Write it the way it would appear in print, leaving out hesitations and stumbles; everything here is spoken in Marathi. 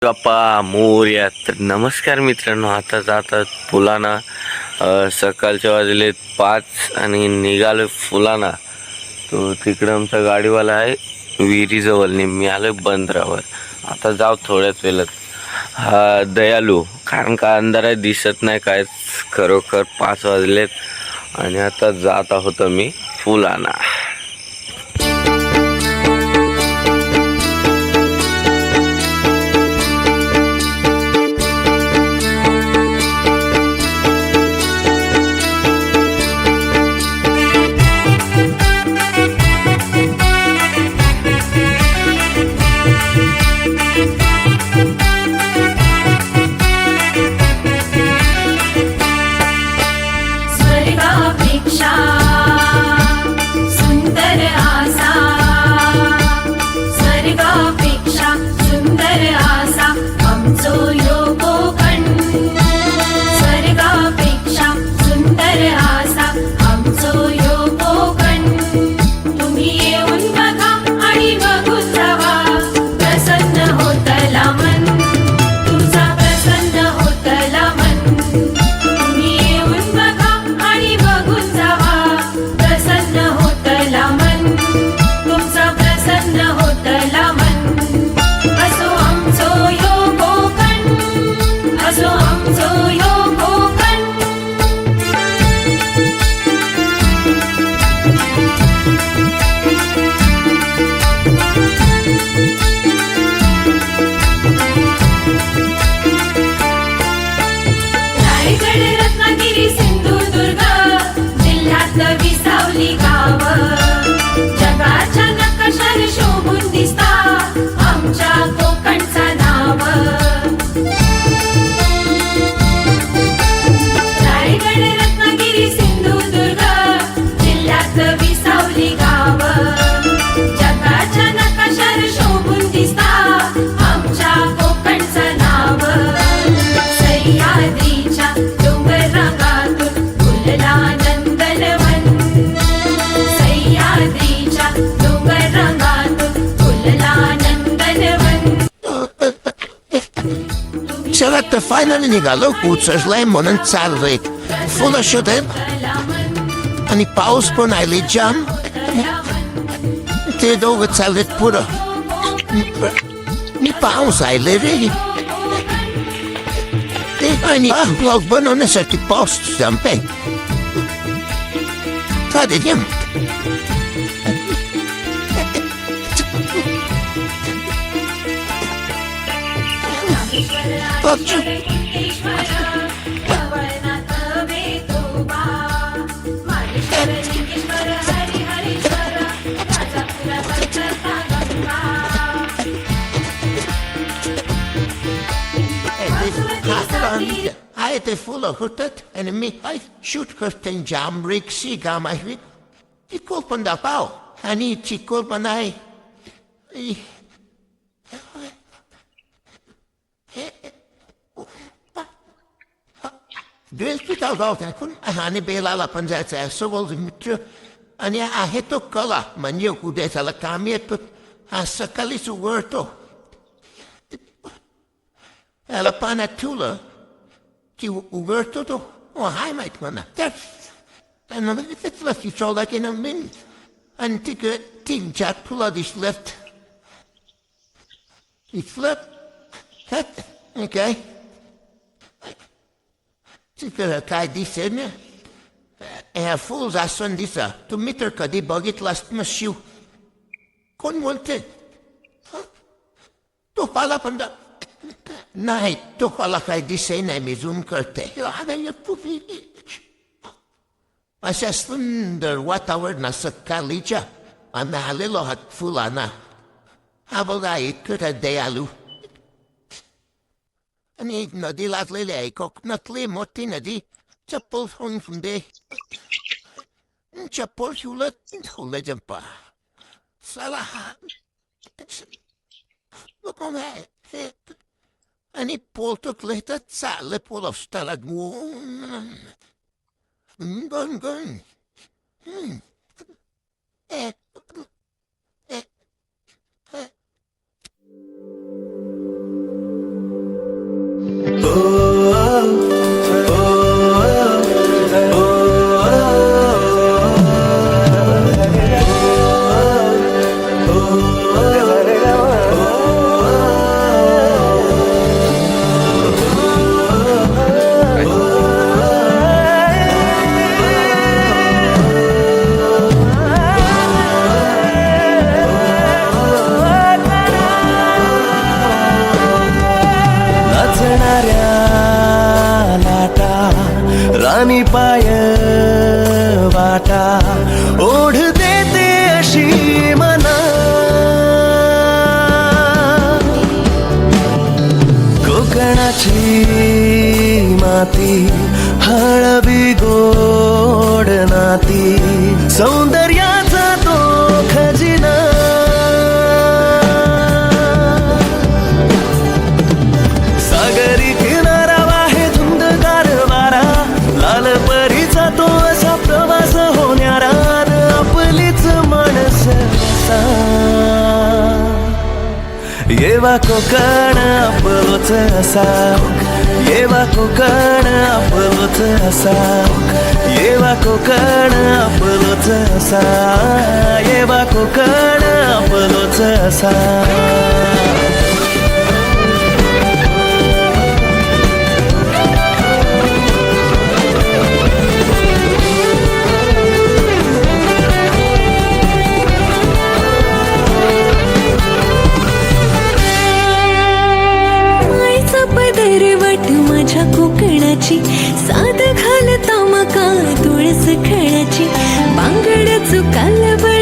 बाप्पा मोरया. तर नमस्कार मित्रांनो, आता जातात फुलाना. सकाळचे वाजले 5 आणि निघालो फुलाना. तो तिकडं आमचा गाडीवाला आहे विहिरीजवळ. मी आलो बंदरावर. आता जाऊ थोड्याच वेळात. हा दयालू, कारण का अंधारात दिसत नाही काय. खरोखर 5 वाजलेत आणि आता जात आहोत मी फुलाना. स्वर्गापेक्षा सुंदर आसा, स्वर्गापेक्षा सुंदर आसा आमचो ह्यो कोकण. स्वर्गापेक्षा सुंदर आसा आमचो ह्यो कोकण. तुम्ही येऊन बघा आणि बघून जावा, प्रसन्न होतला मन, तुमचा प्रसन्न होतला मन. तुम्ही येऊन बघा आणि बघून जावा, प्रसन्न होतला मन, तुमचा प्रसन्न होतला मन. असो आमचो ह्यो कोकण, असो आमचो ह्यो कोकण. रायगड, रत्नागिरी, सिंधुदुर्ग जिल्ह्यात विसावली गाव, जगाच्या नकाशावर शोभून दिसता आमच्या कोकणचा नाव. रायगड, रत्नागिरी, सिंधुदुर्ग जिल्ह्यात विसावली गाव, जगाच्या नकाशावर शोभून दिसता आमच्या कोकणचं नाव. सह्याद्रीच्या डोंगर रांगातून फुलला नंदनवन, सह्याद्रीच्या डोंगर रांगातून फुलला नंदनवन. चला आता फायनली निघालो. उचललाय म्हणून चाललोय. फुलं शोधत आणि पाऊस पण आले जाम. ते दोघं चाललेत पुढं. मी पाऊस आले रे. ते आणि ब्लॉग बनवण्यासाठी पाऊस जमते. चालेल. Hij te volle hoetet en me hij shoot kurten jam riksi gama hwit. Die kulpen da pau. Ani ti kulpen ai. Dus tu tau dau ta kun ani bela la panzat so vol mitru. Ani a heto kala manio ku de sala kamiet put asakali su werto. Ela panatula. Ki uverto to heimat mana. En dan is het wat je zal dat in een min. En tikke 10 chat pula dis left. It's left. Dat, okay. Tikke kai dis in. Full za son disa. Tu mitter ka di bagit last mashiu. Kon wolte. Tu pala panda. Nej, du håller dig de senere med zoomkørte. Ja, det er jo puffi. Asa slunder whatever na sa kalija. Ana halilo hat fulana. Habolai kuta dealu. Ani na di lat lele kok na tle moti na di. Chapol hon funde. Chapol hulet jampa. Salah. Look on that. Ani poltok lehtat sale polovstalad mu. Gun. पाणी पाय वाटा ओढ देते अशी मना कोकणाची माती हळवी गोड नाती सौंदर्याचा तो खजिना सागरी किनारा वाहे धुंदगार वारा लाल परीचा तो असा प्रवास होणारा आपलीच माणस असा येवा कोकण आपलोच असा येवा कोकण आपलोच असा येवा कोकण आपलोच असा येवा कोकण आपलोच असा दरवट माझ्या कोकणाची साध घालता मका तुळस खेळाची बांगड्याचं कालवड